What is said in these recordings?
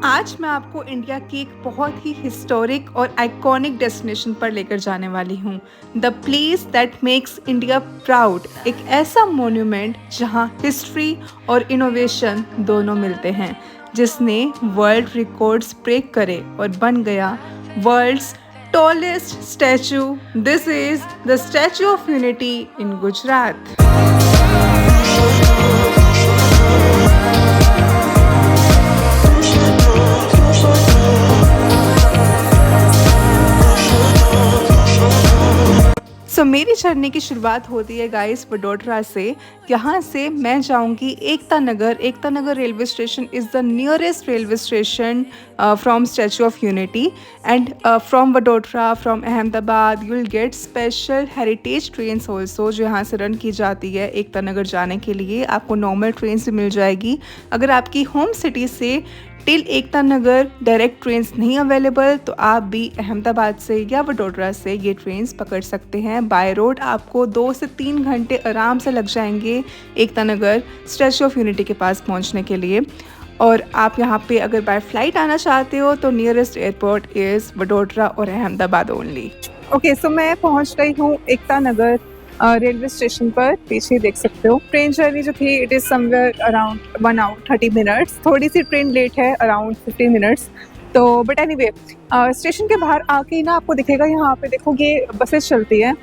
आज मैं आपको इंडिया की एक बहुत ही हिस्टोरिक और आइकॉनिक डेस्टिनेशन पर लेकर जाने वाली हूँ। The place that makes India proud, एक ऐसा मोन्यूमेंट जहाँ हिस्ट्री और इनोवेशन दोनों मिलते हैं, जिसने वर्ल्ड रिकॉर्ड्स ब्रेक करे और बन गया world's tallest statue. This is the statue of unity in Gujarat. मेरी जर्नी की शुरुआत होती है गाइस वडोदरा से। यहाँ से मैं जाऊँगी Ekta Nagar. Ekta Nagar railway station is the nearest railway station from Statue of unity and from Vadodara, from Ahmedabad you will get special heritage trains also, जो यहाँ से रन की जाती है एकता नगर जाने के लिए। आपको नॉर्मल ट्रेन से मिल जाएगी। अगर आपकी होम सिटी से till Ekta Nagar direct trains नहीं अवेलेबल तो आप भी अहमदाबाद से या वडोदरा से ये ट्रेन्स पकड़ सकते हैं। बाय रोड आपको 2 से 3 घंटे आराम से लग जाएंगे Ekta Nagar statue of unity के पास पहुंचने के लिए। और आप यहाँ पे अगर बाय फ्लाइट आना चाहते हो तो नियरेस्ट एयरपोर्ट इज़ वडोदरा और अहमदाबाद ओनली। ओके, सो मैं पहुँच गई हूँ एकता नगर रेलवे स्टेशन पर। पीछे देख सकते हो ट्रेन जर्नी जो थी it is somewhere around 1 hour 30 minutes. थोड़ी सी ट्रेन लेट है अराउंड 15 मिनट्स। तो बट एनीवे स्टेशन के बाहर आके ना आपको दिखेगा, यहाँ पे देखो ये बसेस चलती है।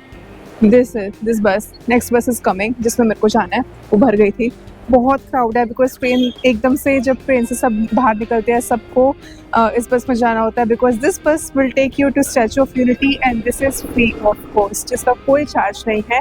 दिस बस, नेक्स्ट बस इज कमिंग, जिसमें मेरे को जाना है। वो भर गई थी, बहुत क्राउड है बिकॉज ट्रेन एकदम से जब ट्रेन से सब बाहर निकलते हैं सबको इस बस में जाना होता है because this bus will take you to statue of unity and this is free of cost, जिसका कोई चार्ज नहीं है।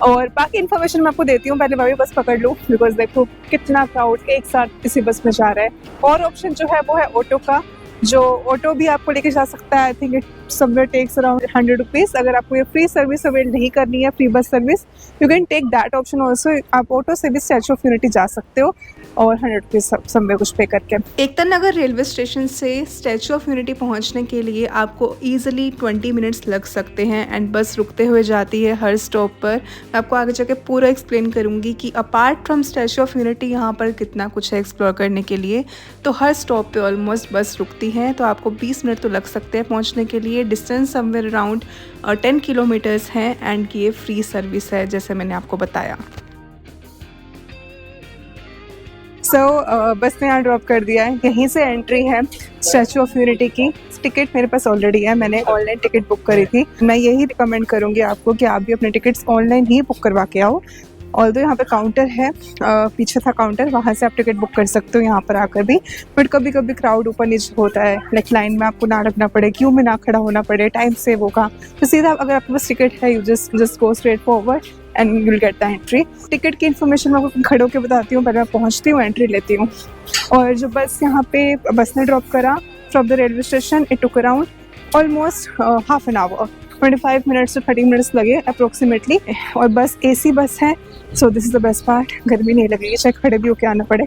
और बाकी इन्फॉर्मेशन मैं आपको देती हूँ, पहले मैं भी बस पकड़ लूँ बिकॉज देखो कितना क्राउड एक साथ इसी बस में जा रहा है। और ऑप्शन जो है वो है ऑटो का, जो ऑटो भी आपको लेके जा सकता है। I think it somewhere takes around 100 rupees. अगर आपको ये फ्री सर्विस अवेल नहीं करनी है, free bus service, you can take that option also. आप ऑटो से भी स्टैचू ऑफ यूनिटी जा सकते हो और 100 रुपीज़ समवेयर कुछ पे करके। एकता नगर रेलवे स्टेशन से स्टैचू ऑफ यूनिटी पहुंचने के लिए आपको ईजिली 20 मिनट्स लग सकते हैं एंड बस रुकते हुए जाती है हर स्टॉप पर। मैं आपको आगे जाके पूरा एक्सप्लेन करूंगी कि apart from Statue of unity यहाँ पर कितना कुछ है एक्सप्लोर करने के लिए। तो हर स्टॉप पे ऑलमोस्ट बस रुकती है, तो आपको 20 मिनट तो लग सकते हैं पहुँचने के लिए। डिस्टेंस समवेयर अराउंड 10 किलोमीटर्स है एंड ये फ्री सर्विस है जैसे मैंने आपको बताया। बस ने यहाँ ड्रॉप कर दिया है। यहीं से एंट्री है स्टैचू ऑफ यूनिटी की। टिकट मेरे पास ऑलरेडी है, मैंने ऑनलाइन टिकट बुक करी थी। मैं यही रिकमेंड करूँगी आपको कि आप भी अपने टिकट्स ऑनलाइन ही बुक करवा के आओ। ऑल्दो यहाँ पे काउंटर है, पीछे था काउंटर, वहाँ से आप टिकट बुक कर सकते हो यहाँ पर आकर भी। बट कभी कभी क्राउड ऊपर नीचे होता है, लाइक लाइन में आपको ना लगना पड़े, क्यू में ना खड़ा होना पड़े, टाइम सेव होगा। तो सीधा अगर आपके पास टिकट है you just go straight forward and you will get the entry. Ticket की इन्फॉर्मेशन मैं आपको खड़े होकर बताती हूँ, पहले मैं पहुँचती हूँ, एंट्री लेती हूँ। और जो बस यहाँ पे बस ने ड्रॉप करा from the railway station, it took around almost half an hour, 25 minutes to 30 minutes लगे अप्रोक्सीमेटली। और बस AC बस है, so this is the best part. गर्मी नहीं लगेगी, चाहे खड़े भी होके आना पड़े।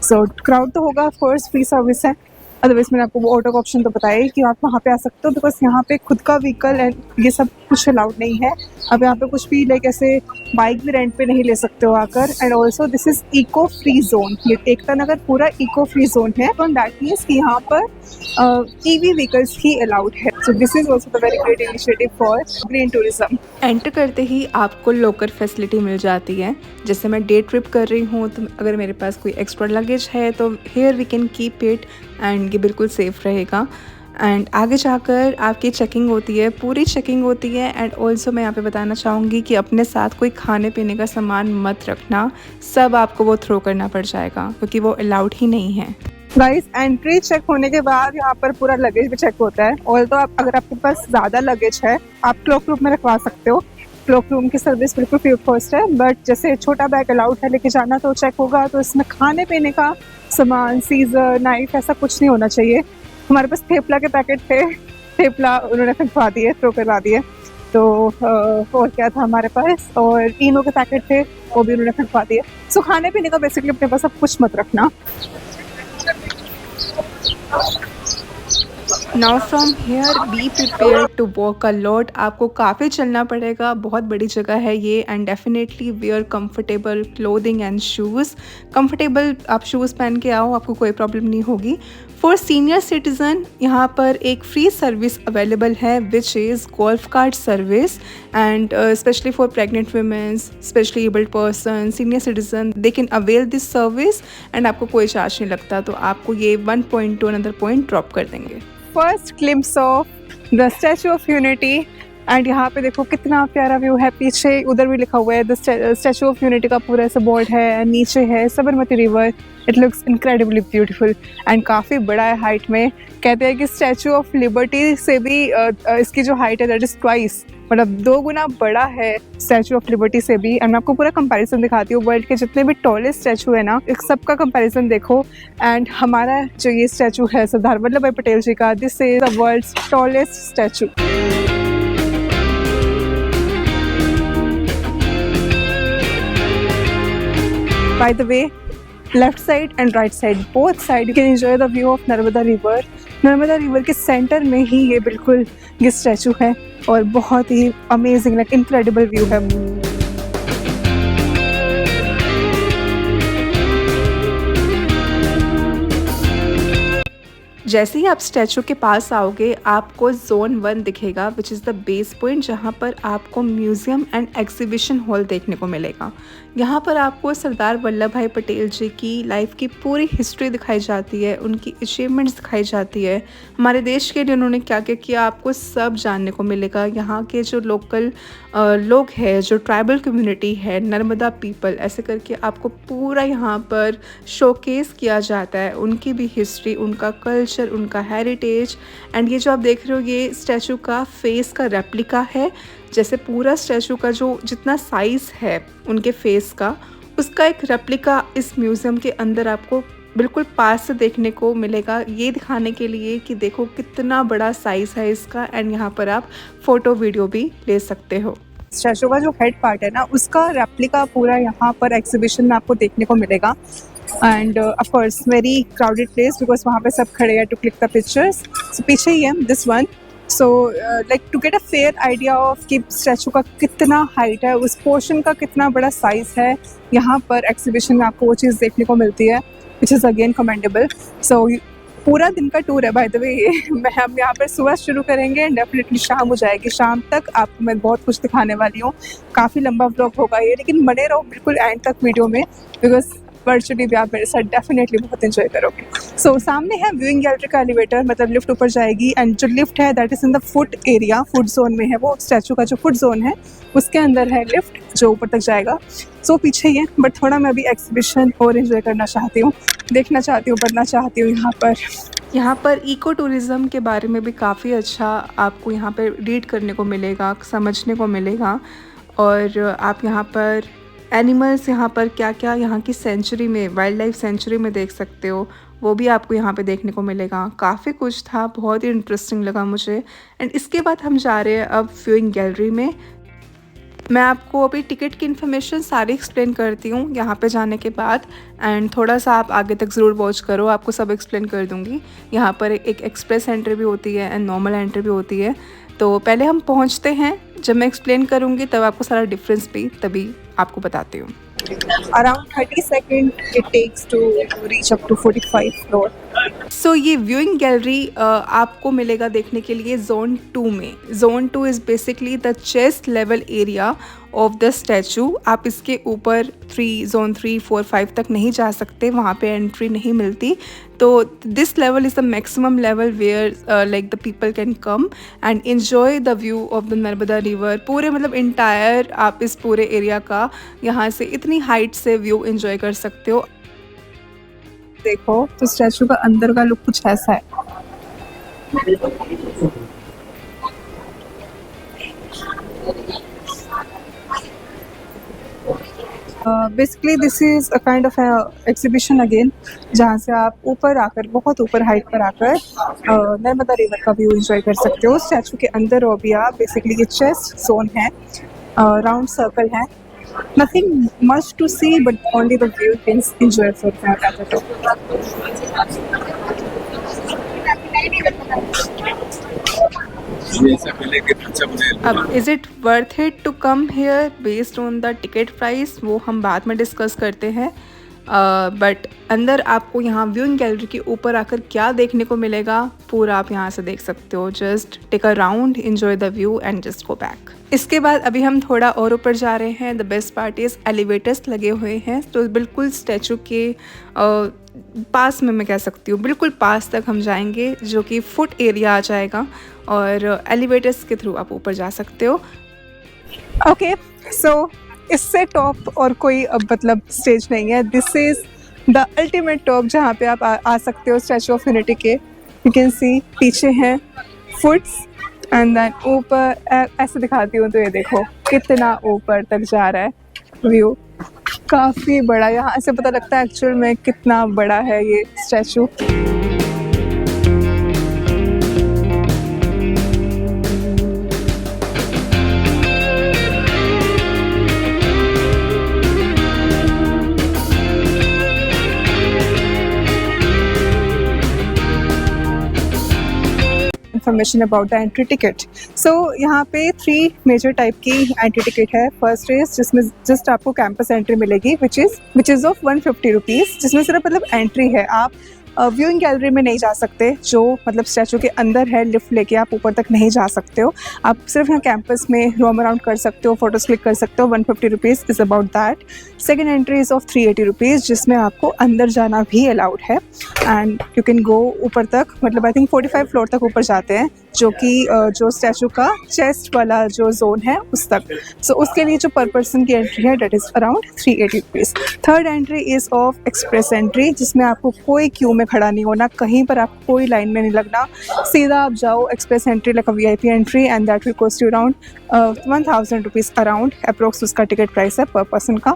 सो क्राउड तो होगा, ऑफ कोर्स फ्री सर्विस है। अदरवाइज मैंने आपको वो ऑटो का ऑप्शन तो बताया ही कि आप वहाँ पे आ सकते हो बिकॉज यहाँ पे खुद का व्हीकल एंड ये सब कुछ अलाउड नहीं है। अब यहाँ पे कुछ भी लाइक ऐसे बाइक भी रेंट पे नहीं ले सकते हो आकर। And also this is eco free zone. ये एकता नगर पूरा इको फ्री जोन है, तो दैट मीन्स कि यहाँ पर EV व्हीकल्स ही अलाउड है। So this is also the very great initiative for green tourism. Enter करते ही आपको लॉकर फैसिलिटी मिल जाती है। जैसे मैं डे ट्रिप कर रही हूँ तो अगर मेरे पास कोई एक्स्ट्रा लगेज है तो here we can keep it and ये बिल्कुल सेफ़ रहेगा। एंड आगे जाकर आपकी चेकिंग होती है, पूरी चेकिंग होती है। एंड ऑल्सो मैं यहाँ पे बताना चाहूँगी कि अपने साथ कोई खाने पीने का सामान मत रखना, सब आपको वो थ्रो करना पड़ जाएगा क्योंकि वो अलाउड ही नहीं है। गाइस, एंट्री चेक होने के बाद यहाँ पर पूरा लगेज भी चेक होता है। और तो अगर आपके पास ज़्यादा लगेज है आप क्लॉक रूम में रखवा सकते हो। क्लॉक रूम की सर्विस बिल्कुल फ्री ऑफ कॉस्ट है। बट जैसे छोटा बैग अलाउड है लेके जाना तो चेक होगा, तो इसमें खाने पीने का सामान, सीजर, नाइफ ऐसा कुछ नहीं होना चाहिए। हमारे पास थेपला के पैकेट थे, थेपला उन्होंने फेंकवा दिए, थ्रो करवा दिए। तो और क्या था हमारे पास, और इनो के पैकेट थे वो भी उन्होंने फेंकवा दिए। सो खाने पीने का बेसिकली अपने पास सब कुछ मत रखना। Now from here be prepare to walk a lot. आपको काफ़ी चलना पड़ेगा, बहुत बड़ी जगह है ये। And definitely wear comfortable clothing and shoes. Comfortable आप शूज़ पहन के आओ, आपको कोई प्रॉब्लम नहीं होगी। फॉर सीनियर सिटीज़न यहाँ पर एक फ्री सर्विस अवेलेबल है which is golf cart service and specially for pregnant women's, specially abled person, senior citizen, they can avail this service and आपको कोई चार्ज नहीं लगता, तो आपको ये 1 point two another point drop कर देंगे। First glimpse of the statue of unity and यहाँ पे देखो कितना प्यारा व्यू है, पीछे उधर भी लिखा हुआ है द स्टैचू ऑफ यूनिटी का पूरा ऐसा बोर्ड है, नीचे है Sabarmati river. It looks incredibly beautiful and काफ़ी बड़ा है हाइट में। कहते हैं कि स्टैचू ऑफ लिबर्टी से भी इसकी जो हाइट है दैट इज़ ट्वाइस, मतलब 2 गुना बड़ा है स्टैचू ऑफ लिबर्टी से भी। एंड मैं आपको पूरा कंपैरिजन दिखाती हूँ, वर्ल्ड के जितने भी टॉलेस्ट स्टैचू है ना, एक सबका कंपैरिजन देखो। एंड हमारा जो ये स्टैचू है सरदार वल्लभ भाई पटेल जी का, this is the world's tallest statue. By the way, left side and right side, both side you can enjoy the view of Narmada river. Narmada river के सेंटर में ही ये बिल्कुल ये स्टैचू है और बहुत ही अमेजिंग, लाइक इनक्रेडिबल व्यू है। जैसे ही आप स्टैचू के पास आओगे आपको जोन 1 दिखेगा which is the base point, जहाँ पर आपको म्यूज़ियम एंड एग्जीबिशन हॉल देखने को मिलेगा। यहाँ पर आपको सरदार वल्लभ भाई पटेल जी की लाइफ की पूरी हिस्ट्री दिखाई जाती है, उनकी अचीवमेंट्स दिखाई जाती है, हमारे देश के लिए उन्होंने क्या क्या किया आपको सब जानने को मिलेगा। यहाँ के जो लोकल लोग हैं, जो ट्राइबल कम्युनिटी है, नर्मदा पीपल, ऐसे करके आपको पूरा यहाँ पर शोकेस किया जाता है, उनकी भी हिस्ट्री, उनका कल्चर, उनका हेरिटेज। एंड ये जो आप देख रहे हो ये स्टैचू का फेस का रेप्लिका है, जैसे पूरा स्टैचू का जो जितना साइज़ है उनके फेस का, उसका एक रेप्लिका इस म्यूज़ियम के अंदर आपको बिल्कुल पास से देखने को मिलेगा, ये दिखाने के लिए कि देखो कितना बड़ा साइज़ है इसका। एंड यहाँ पर आप फ़ोटो वीडियो भी ले सकते हो। स्टैचू का जो हेड पार्ट है ना, उसका रेप्लिका पूरा यहाँ पर एग्जीबिशन में आपको देखने को मिलेगा। And of course very crowded place because वहाँ पे सब खड़े हैं to click the pictures. So पीछे ही है this one. So like to get a fair idea of कि स्टैचू का कितना हाइट है, उस पोर्शन का कितना बड़ा साइज़ है, यहाँ पर एग्जीबिशन में आपको वो चीज़ देखने को मिलती है विच इज़ अगेन कमेंडेबल। सो पूरा दिन का टूर है बाय द वे ये। हम यहाँ पर सुबह शुरू करेंगे एंड डेफिनेटली शाम हो जाएगी। शाम तक आपको मैं बहुत कुछ दिखाने वाली हूँ, काफ़ी लंबा व्लॉग होगा ये, लेकिन बने रहो बिल्कुल एंड तक वीडियो में बिकॉज वर्चुअली भी आप मेरे साथ डेफिनेटली बहुत एंजॉय करोगे। सो सामने है व्यूइंग गैलरी का एलिवेटर, मतलब लिफ्ट ऊपर जाएगी एंड जो लिफ्ट है that is in the foot area, foot zone में है वो स्टैचू का जो फुट जोन है उसके अंदर है लिफ्ट जो ऊपर तक जाएगा। सो पीछे ही है, बट थोड़ा मैं अभी एग्जीबिशन और एंजॉय करना चाहती हूँ, देखना चाहती हूँ, बढ़ना चाहती हूँ। यहाँ पर इको टूरिज़्म के बारे में भी काफ़ी अच्छा आपको यहाँ पर रीड करने को मिलेगा, समझने को मिलेगा। और आप यहाँ पर एनिमल्स, यहाँ पर क्या क्या यहाँ की सेंचुरी में, वाइल्ड लाइफ सेंचुरी में देख सकते हो, वो भी आपको यहाँ पे देखने को मिलेगा। काफ़ी कुछ था, बहुत ही इंटरेस्टिंग लगा मुझे। एंड इसके बाद हम जा रहे हैं अब व्यूइंग गैलरी में। मैं आपको अभी टिकट की इन्फॉर्मेशन सारी एक्सप्लेन करती हूँ यहाँ पे जाने के बाद, एंड थोड़ा सा आप आगे तक ज़रूर वॉच करो, आपको सब एक्सप्लेन कर दूँगी। यहाँ पर एक एक्सप्रेस एंट्री भी होती है एंड नॉर्मल एंट्री भी होती है। तो पहले हम पहुँचते हैं, जब मैं एक्सप्लेन करूँगी तब आपको सारा डिफरेंस भी तभी आपको बताती हूँ। Around 30 seconds it takes to reach up to 45 floor. सो ये व्यूइंग गैलरी आपको मिलेगा देखने के लिए जोन 2 में। Zone 2 is basically the chest level area of the statue. आप इसके ऊपर जोन 3, 4, 5 तक नहीं जा सकते, वहाँ पे एंट्री नहीं मिलती। तो this level is the maximum level where like the people can come and enjoy the view of the Narmada river. पूरे मतलब इंटायर आप इस पूरे एरिया का यहाँ से इतनी हाइट से व्यू एंजॉय कर सकते हो। देखो तो स्टैचू का अंदर का लुक कुछ ऐसा है। Basically this is a kind of exhibition again, जहाँ से आप ऊपर आकर, बहुत ऊपर हाइट पर आकर नर्मदा रिवर का व्यू एंजॉय कर सकते हो। स्टैचू के अंदर हो भी आप, बेसिकली ये चेस्ट जोन है, राउंड सर्कल है, nothing much to see but only the view you can enjoy for that at the top. अब is it worth it to come here based on the ticket price, वो हम बाद में discuss करते हैं। But अंदर आपको यहाँ व्यूइंग गैलरी के ऊपर आकर क्या देखने को मिलेगा पूरा आप यहाँ से देख सकते हो। Just take a round, enjoy the view and just go back. इसके बाद अभी हम थोड़ा और ऊपर जा रहे हैं। The best part is elevators लगे हुए हैं, तो बिल्कुल स्टैचू के पास में मैं कह सकती हूँ, बिल्कुल पास तक हम जाएंगे, जो कि फुट एरिया आ जाएगा और एलिवेटर्स के थ्रू आप ऊपर जा सकते हो। ओके, सो इससे टॉप और कोई मतलब स्टेज नहीं है। This is the ultimate top जहाँ पे आप आ सकते हो स्टैचू ऑफ यूनिटी के। यू कैन सी पीछे हैं फुट्स एंड देन ऊपर ऐसे दिखाती हूँ तो ये देखो कितना ऊपर तक जा रहा है व्यू, काफ़ी बड़ा। यहाँ से पता लगता है एक्चुअल में कितना बड़ा है ये statue. Information about the entry ticket. So यहाँ पे 3 मेजर टाइप की एंट्री टिकट है। फर्स्ट इज जिसमें जस्ट आपको कैंपस एंट्री मिलेगी विच इज़ ऑफ 150 रुपीज़, जिसमें सिर्फ मतलब एंट्री है। आप व्यूइंग गैलरी में नहीं जा सकते, जो मतलब स्टैचू के अंदर है, लिफ्ट लेके आप ऊपर तक नहीं जा सकते हो। आप सिर्फ यहाँ कैंपस में रोम अराउंड कर सकते हो, फोटोज क्लिक कर सकते हो। 150 rupees is about that. Second entry is of 380 rupees, जिसमें आपको अंदर जाना भी अलाउड है एंड यू कैन गो ऊपर तक, मतलब आई थिंक 45 फ्लोर तक ऊपर जाते हैं, जो कि जो स्टैचू का चेस्ट वाला जो जोन है उस तक। सो उसके लिए जो पर पर्सन की एंट्री है that is around 380 rupees. Third entry is of express entry, जिसमें आपको कोई क्यू में खड़ा नहीं होना, कहीं पर आपको कोई लाइन में नहीं लगना, सीधा आप जाओ। Express entry like a VIP entry and that will cost you around 1000 rupees around approx उसका टिकट प्राइस है पर पर्सन का।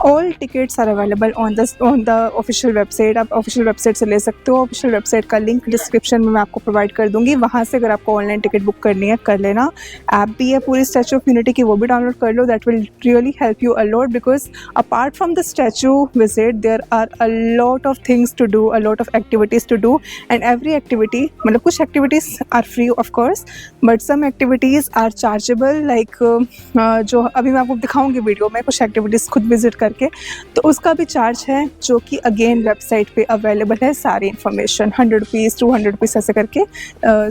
All tickets are available on the official website. आप ऑफिशियल वेबसाइट से ले सकते हो। ऑफिशियल वेबसाइट का link description में मैं आपको प्रोवाइड कर दूंगी, वहाँ से अगर आपको ऑनलाइन टिकट बुक करनी है कर लेना। ऐप भी है पूरी स्टैचू ऑफ यूनिटी की, वो भी डाउनलोड कर लो। That will really help you a lot because apart from the statue visit there are a lot of things to do, a lot of activities to do and every activity, मतलब कुछ activities are free of course but some activities are chargeable. Like जो अभी मैं आपको दिखाऊंगी video में कुछ activities खुद विजिट करके, तो उसका भी चार्ज है, जो कि अगेन वेबसाइट पे अवेलेबल है। सारी इन्फॉर्मेशन 100 रुपीज़ 200 रुपीज़ ऐसे करके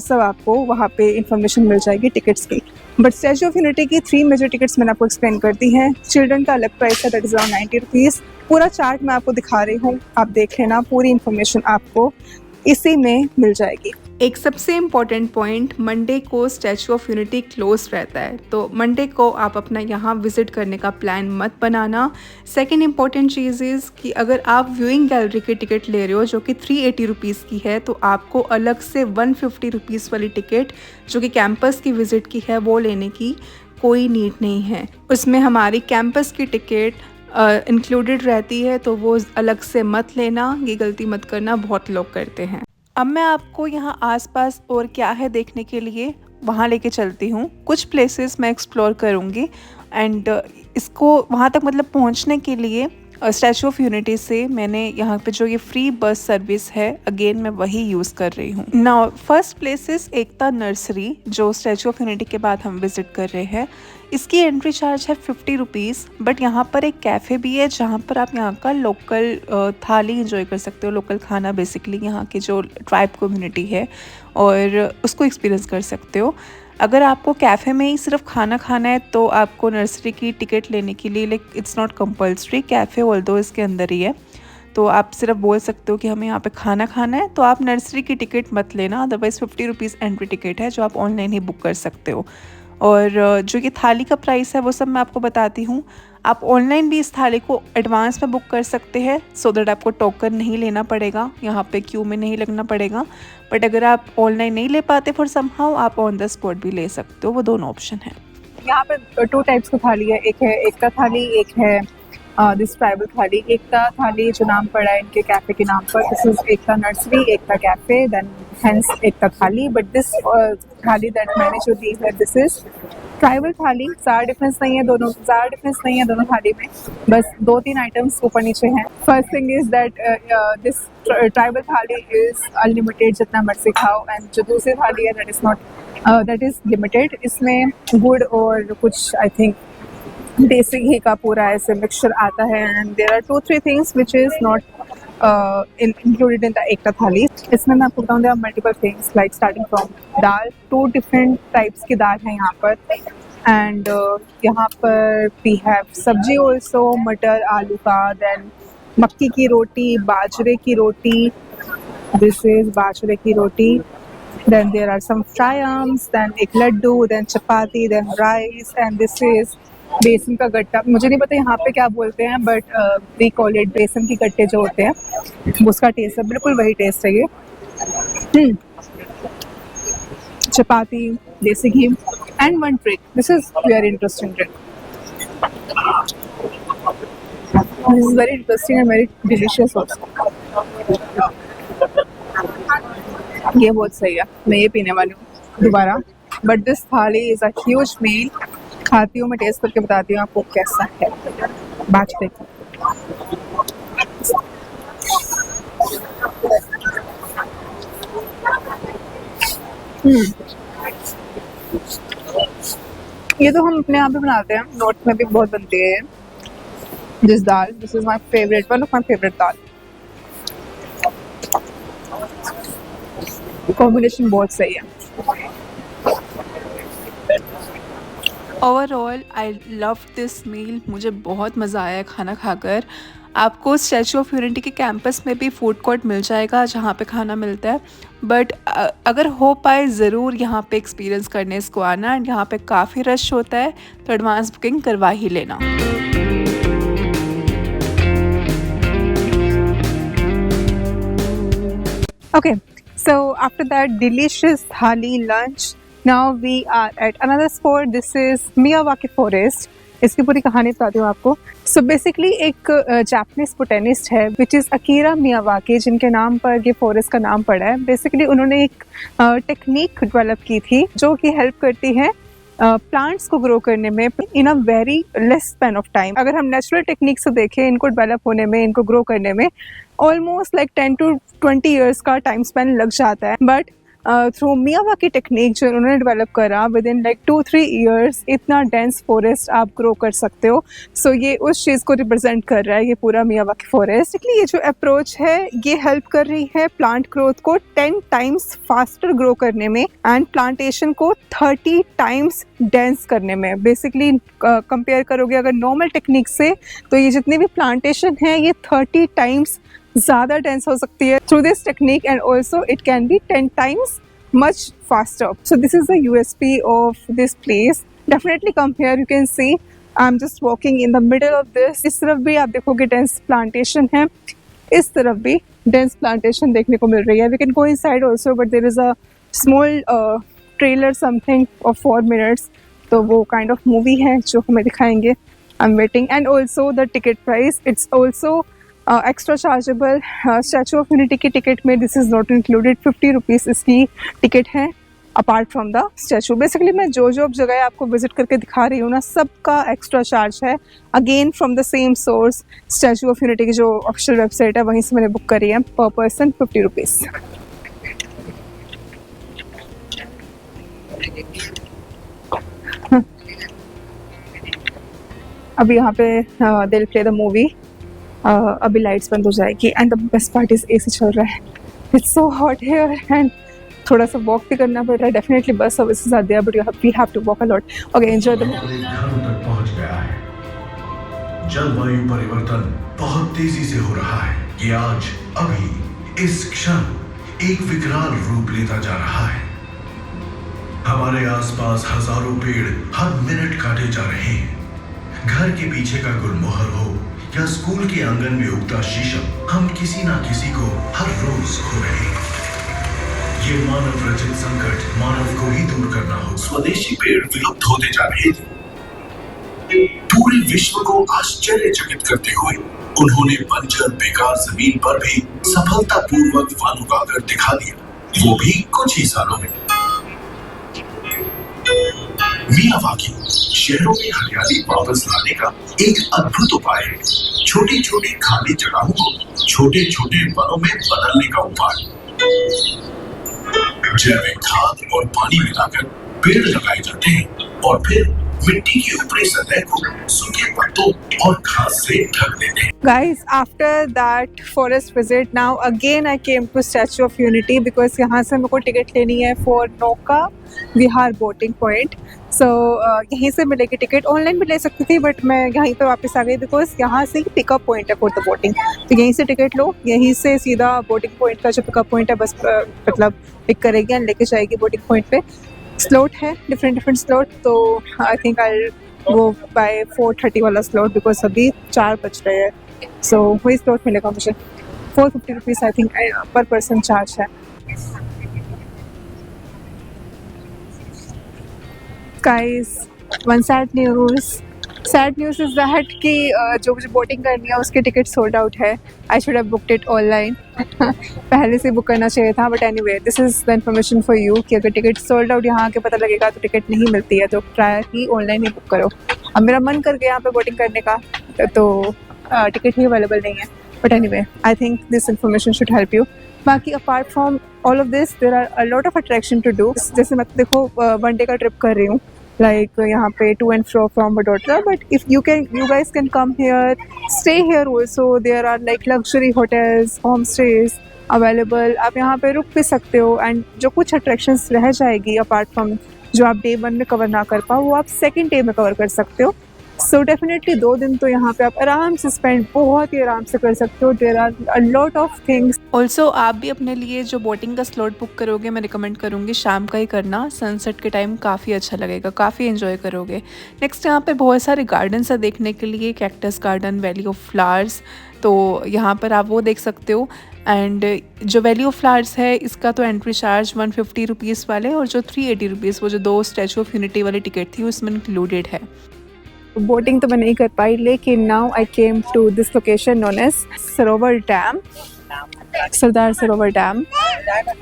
सब आपको वहाँ पे इन्फॉर्मेशन मिल जाएगी टिकट्स की। बट स्टैचू ऑफ यूनिटी की 3 मेजर टिकट्स मैंने आपको एक्सप्लेन कर दी हैं। चिल्ड्रन का अलग प्राइस है, दैट इज़ अराउंड 90 रुपीज़। पूरा चार्ट मैं आपको दिखा रही हूँ, आप देख लेना, पूरी इन्फॉर्मेशन आपको इसी में मिल जाएगी। एक सबसे इम्पॉर्टेंट पॉइंट, मंडे को स्टैचू ऑफ यूनिटी क्लोज रहता है, तो मंडे को आप अपना यहाँ विजिट करने का प्लान मत बनाना। सेकेंड इम्पॉर्टेंट चीज़ इज़ कि अगर आप व्यूइंग गैलरी की टिकट ले रहे हो जो कि 380 रुपीज़ की है, तो आपको अलग से 150 रुपीज़ वाली टिकट जो कि कैंपस की विज़िट की है वो लेने की कोई नीड नहीं है। उसमें हमारी कैंपस की टिकट इंक्लूडेड रहती है, तो वो अलग से मत लेना, ये गलती मत करना, बहुत लोग करते हैं। अब मैं आपको यहाँ आसपास और क्या है देखने के लिए वहाँ लेके चलती हूँ। कुछ प्लेसेस मैं एक्सप्लोर करूँगी एंड इसको वहाँ तक मतलब पहुँचने के लिए स्टैचू ऑफ यूनिटी से मैंने यहाँ पे जो ये फ्री बस सर्विस है अगेन मैं वही यूज़ कर रही हूँ। Now first place is Ekta nursery, जो स्टैचू ऑफ यूनिटी के बाद हम विजिट कर रहे हैं। इसकी एंट्री चार्ज है 50 रुपीज़, बट यहाँ पर एक कैफ़े भी है जहाँ पर आप यहाँ का लोकल थाली इंजॉय कर सकते हो, लोकल खाना बेसिकली यहाँ की जो ट्राइब कम्युनिटी है और उसको एक्सपीरियंस कर सकते हो। अगर आपको कैफ़े में ही सिर्फ खाना खाना है तो आपको नर्सरी की टिकट लेने के लिए like it's not compulsory. Cafe although इसके अंदर ही है, तो आप सिर्फ बोल सकते हो कि हमें यहाँ पे खाना खाना है, तो आप नर्सरी की टिकट मत लेना। अदरवाइज़ 50 रुपीज़ एंट्री टिकट है जो आप ऑनलाइन ही बुक कर सकते हो। और जो ये थाली का प्राइस है वो सब मैं आपको बताती हूँ। आप ऑनलाइन भी इस थाली को एडवांस में बुक कर सकते हैं सो दैट आपको टोकन नहीं लेना पड़ेगा, यहाँ पे क्यू में नहीं लगना पड़ेगा। बट अगर आप ऑनलाइन नहीं ले पाते फॉर समहाउ, आप ऑन द स्पॉट भी ले सकते हो, वो दोनों ऑप्शन है। यहाँ पे 2 टाइप्स की थाली है, एक है एकता थाली, एक है दिस ट्राइबल थाली। एकता थाली जो नाम पड़ा है इनके कैफ़े के नाम पर, this is Ekta nursery, Ekta café, then hence Ekta thali. But this थाली दैट मैंने जो दी है दिस इज ट्राइबल थाली। ज़्यादा डिफरेंस नहीं है दोनों थाली में, बस 2-3 आइटम्स ऊपर नीचे हैं। First thing is that this tribal थाली इज अनलिमिटेड, जितना मर्जी खाओ, एंड जो दूसरी थाली है that is not, that is limited. इसमें गुड़ और कुछ आई थिंक देसी घी का पूरा ऐसे मिक्सचर आता है and there are 2-3 things which is not included in the Ekta thali. इसमें मैं आपको बताऊँ there are multiple things like starting from dal, 2 different types की दाल है यहाँ पर एंड यहाँ पर we have सब्जी also मटर आलू का, then मक्की की रोटी, बाजरे की रोटी, this is बाजरे की रोटी, then there are some fry arms, then एक Laddu, then chapati, then rice and this is बेसन का गट्टा. मुझे नहीं पता यहाँ पे क्या बोलते हैं बट वी कॉल इट बेसन की गट्टे जो होते हैं उसका टेस्ट है, बिल्कुल वही टेस्ट है ये. Chapati, desi ghee and one trick, this is very interesting trick, this is very interesting and very delicious also. ये बहुत सही है, मैं ये पीने वाली हूँ दोबारा. बट दिस थाली इज अ ह्यूज मील. खाती हूँ मैं, टेस्ट करके बताती हूँ आपको कैसा है. बाजरे की ये तो हम अपने यहाँ पे बनाते हैं, नॉर्थ में भी बहुत बनती है this dal. This is my favourite, one of my favourite dal. Combination बहुत सही है. Overall I love this meal. मुझे बहुत मज़ा आया खाना खाकर. आपको स्टैचू ऑफ यूनिटी के कैंपस में भी फूड कोर्ट मिल जाएगा जहाँ पे खाना मिलता है. बट अगर हो पाए ज़रूर यहाँ पे एक्सपीरियंस करने इसको आना. एंड यहाँ पे काफ़ी रश होता है तो एडवांस बुकिंग करवा ही लेना. Okay, so after that delicious thali lunch, now we are at another spot. This is Miyawaki Forest. इसकी पूरी कहानी बताती हूँ आपको. सो बेसिकली एक जापानीज बोटेनिस्ट है विच इज़ अकीरा मियावाकी, जिनके नाम पर ये फॉरेस्ट का नाम पड़ा है. बेसिकली उन्होंने एक टेक्निक डेवलप की थी जो कि हेल्प करती है प्लांट्स को ग्रो करने में in a very less span of time. अगर हम नेचुरल टेक्निक से देखें इनको डेवलप होने में, इनको ग्रो करने में ऑलमोस्ट लाइक 10 to 20 ईयर्स का टाइम स्पेन लग जाता है. बट थ्रू मियावाकी टेक्निक जो उन्होंने डेवलप करा, विद इन लाइक 2-3 ईयर्स इतना डेंस फॉरेस्ट आप ग्रो कर सकते हो. सो ये उस चीज़ को रिप्रेजेंट कर रहा है ये पूरा मियावाकी फॉरेस्ट. इसलिए ये जो अप्रोच है ये हेल्प कर रही है प्लांट ग्रोथ को 10 टाइम्स फास्टर ग्रो करने में एंड प्लांटेशन को 30 टाइम्स डेंस करने में. बेसिकली कंपेयर करोगे अगर नॉर्मल टेक्निक से तो ये जितनी भी प्लांटेशन है ये 30 टाइम्स ज़्यादा डेंस हो सकती है through this technique and also it can be 10 times much faster. So this is the USP of this place. Definitely come here. You can see I'm just walking in the middle of this. इस तरफ भी आप देखोगे dense plantation है, इस तरफ भी dense plantation देखने को मिल रही है. We can go inside also, but there is a small trailer something of 4 minutes. तो वो kind of movie है जो हमें दिखाएंगे. I'm waiting. And also the ticket price. It's also extra chargeable. Statue of unity की ticket में this is not included. 50 rupees इसकी ticket है apart from the statue. Basically मैं जो जगह आपको विजिट करके दिखा रही हूँ ना, सबका एक्स्ट्रा चार्ज है. Again from the same source, statue of unity की जो ऑफिशियल वेबसाइट है वहीं से मैंने बुक करी है. Per person 50 rupees. अभी यहाँ पे दिल प्ले द मूवी. अभी लाइट्स बंद हो जाएगी and the best part is AC चल रहा है. It's so hot here and थोड़ा सा वॉक भी करना पड़ रहा है. Definitely bus services are there but we have to walk a lot. Okay, enjoy the movie. पहुंच गया है. जलवायु परिवर्तन बहुत तेजी से हो रहा है. ये आज अभी इस क्षण एक विकराल रूप लेता जा रहा है. हमारे आसपास हजारों पेड़ हर मिनट काटे जा रहे हैं. घर के पीछे का गुलमोहर हो या स्कूल के आंगन में उगता शीशम, हम किसी ना किसी को हर रोज खो रहे हैं. ये मानव रचित संकट मानव को ही दूर करना हो. स्वदेशी पेड़ विलुप्त होते जा रहे थे. पूरे विश्व को आश्चर्यचकित करते हुए उन्होंने बंजर बेकार जमीन पर भी सफलतापूर्वक वन उगाकर दिखा दिया, वो भी कुछ ही सालों में. मियावाकी शहरों में हरियाली वापस लाने का एक अद्भुत उपाय है. छोटी छोटी खाली जगहों को छोटे छोटे वनों में बदलने का उपाय. जैविक खाद और पानी मिलाकर पेड़ लगाए जाते हैं और फिर मिट्टी की ऊपरी सतह को सूखे पत्तों और घास से ढक देते हैं। Guys, after that forest visit, now again I came to Statue of Unity because यहाँ से मेरे को टिकट लेनी है for नौका विहार बोटिंग पॉइंट. सो यहीं से मिलेगी टिकट. ऑनलाइन भी ले सकती थी बट मैं यहीं पे वापस आ गई बिकॉज यहाँ से ही पिकअप पॉइंट है फॉर द बोटिंग. तो यहीं से टिकट लो, यहीं से सीधा बोटिंग पॉइंट का जो पिकअप पॉइंट है बस मतलब पिक करेगी एंड लेके जाएगी बोटिंग पॉइंट पे. स्लॉट है डिफरेंट स्लॉट, तो आई थिंक आई वो बाय 4:30 वाला स्लॉट बिकॉज अभी 4 बज रहे हैं. सो वही स्लॉट मिलेगा मुझे. 450 रुपीज़ आई थिंक पर पर्सन चार्ज है. Guys, one sad news is that कि जो मुझे बोटिंग करनी है उसकी टिकट सोल्ड आउट है. I should have booked it online. पहले से बुक करना चाहिए था but anyway this is the information for you कि अगर टिकट सोल्ड आउट यहाँ आके पता लगेगा तो टिकट नहीं मिलती है, तो ट्राई ही ऑनलाइन ही बुक करो. अब मेरा मन कर गया यहाँ पे बोटिंग करने का तो टिकट ही अवेलेबल नहीं है. But anyway I think this information should help you. बाकी apart from all of this there are a lot of attraction to do. जैसे मैं देखो 1 डे का ट्रिप कर रही हूँ like यहाँ पे to and fro from Vadodara, but if you guys can come here, stay here also. There are like luxury hotels, homestays available. आप यहाँ पे रुक भी सकते हो एंड जो कुछ attractions रह जाएगी अपार्ट फ्रॉम जो आप डे 1 में कवर ना कर पाओ वो आप सेकेंड डे में कवर कर सकते हो. सो डेफिनेटली 2 दिन तो यहाँ पे आप आराम से स्पेंड बहुत ही आराम से कर सकते हो. There are a lot of things. Also आप भी अपने लिए जो बोटिंग का स्लॉट बुक करोगे मैं रिकमेंड करूँगी शाम का ही करना. सनसेट के टाइम काफ़ी अच्छा लगेगा, काफ़ी एंजॉय करोगे. नेक्स्ट यहाँ पे बहुत सारे गार्डन्स है देखने के लिए. Cactus garden, valley of flowers, तो यहाँ पर आप वो देख सकते हो. एंड जो वैली ऑफ फ्लावर्स है इसका तो एंट्री चार्ज 150 रुपीज़ वाले और जो 380 रुपीज़ वो जो 2 स्टैचू ऑफ यूनिटी वाली टिकट थी उसमें इंक्लूडेड है. बोटिंग तो मैं नहीं कर पाई लेकिन now I came to this location known as Sarovar dam, Sardar Sarovar dam.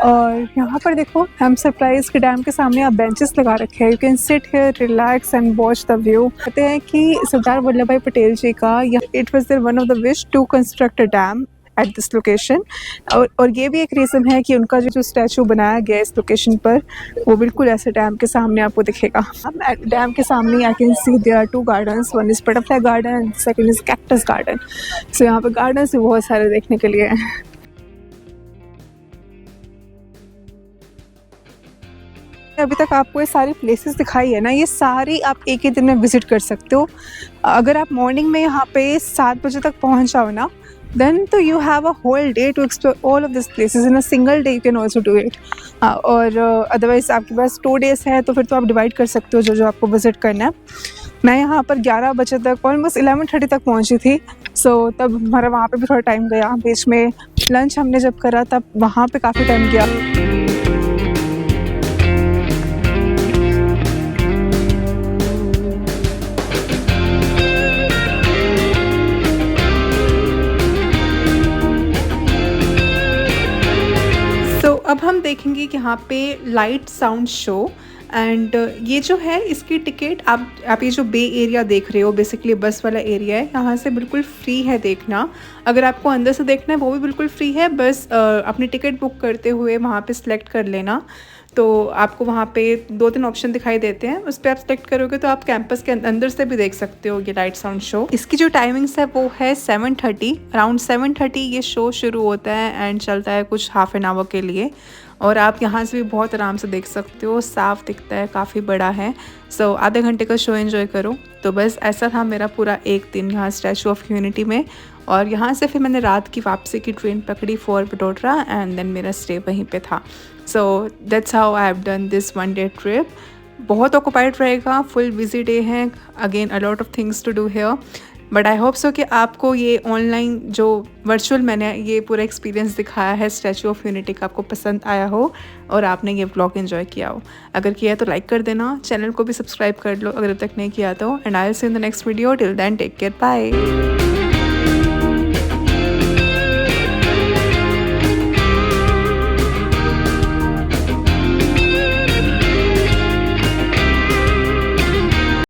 और यहाँ पर देखो आई एम सरप्राइज कि डैम के सामने आप बेंचेस लगा रखे हैं. You can sit here, relax and watch the view. कहते हैं कि सरदार वल्लभ भाई पटेल जी का it was there one of the wish to construct a dam at this location. और ये भी एक रीज़न है कि उनका जो स्टैचू बनाया गया इस लोकेशन पर वो बिल्कुल ऐसे डैम के सामने आपको दिखेगा. डैम के सामने I can see there are 2 gardens. One is butterfly garden and second is cactus garden. So यहाँ पे गार्डन्स भी बहुत सारे देखने के लिए हैं. अभी तक आपको ये सारी प्लेसेस दिखाई है ना, ये सारी आप एक ही दिन में विजिट कर सकते हो. अगर आप मॉर्निंग में यहाँ पे 7 बजे तक पहुँच जाओ ना then तो you have a whole day to explore all of these places in a single day. You can also do it. और अदरवाइज़ आपके पास 2 days है तो फिर तो आप डिवाइड कर सकते हो जो आपको विज़िट करना है. मैं यहाँ पर 11 बजे तक ऑलमोस्ट 11:30 तक पहुँची थी. सो तब हमारा वहाँ पे भी थोड़ा टाइम गया. बीच में लंच हमने जब करा तब वहाँ पे काफ़ी टाइम गया. अब हम देखेंगे कि यहाँ पे लाइट साउंड शो एंड ये जो है इसकी टिकट आप ये जो बे एरिया देख रहे हो बेसिकली बस वाला एरिया है, यहाँ से बिल्कुल फ्री है देखना. अगर आपको अंदर से देखना है वो भी बिल्कुल फ्री है. बस अपनी टिकट बुक करते हुए वहाँ पे सिलेक्ट कर लेना. तो आपको वहाँ पे 2-3 ऑप्शन दिखाई देते हैं, उस पर आप सेलेक्ट करोगे तो आप कैंपस के अंदर से भी देख सकते हो ये लाइट साउंड शो. इसकी जो टाइमिंग्स है वो है 7:30. अराउंड 7:30 ये शो शुरू होता है एंड चलता है कुछ हाफ एन आवर के लिए. और आप यहाँ से भी बहुत आराम से देख सकते हो, साफ दिखता है, काफ़ी बड़ा है. सो आधे घंटे का शो एंजॉय करो. तो बस ऐसा था मेरा पूरा एक दिन यहाँ स्टैचू ऑफ यूनिटी में. और यहाँ से फिर मैंने रात की वापसी की ट्रेन पकड़ी फॉर वडोदरा एंड देन मेरा स्टे वहीं पे था. So that's how I have done this 1 day trip. बहुत ऑक्यूपाइड रहेगा, फुल बिजी डे है. Again a lot of things to do here. But I hope so कि आपको ये ऑनलाइन जो वर्चुअल मैंने ये पूरा एक्सपीरियंस दिखाया है स्टैचू ऑफ यूनिटी का आपको पसंद आया हो और आपने ये व्लॉग एंजॉय किया हो. अगर किया है तो लाइक कर देना, चैनल को भी सब्सक्राइब कर लो अगर अब तक नहीं किया तो. And I will see in the next video. Till then take care, bye.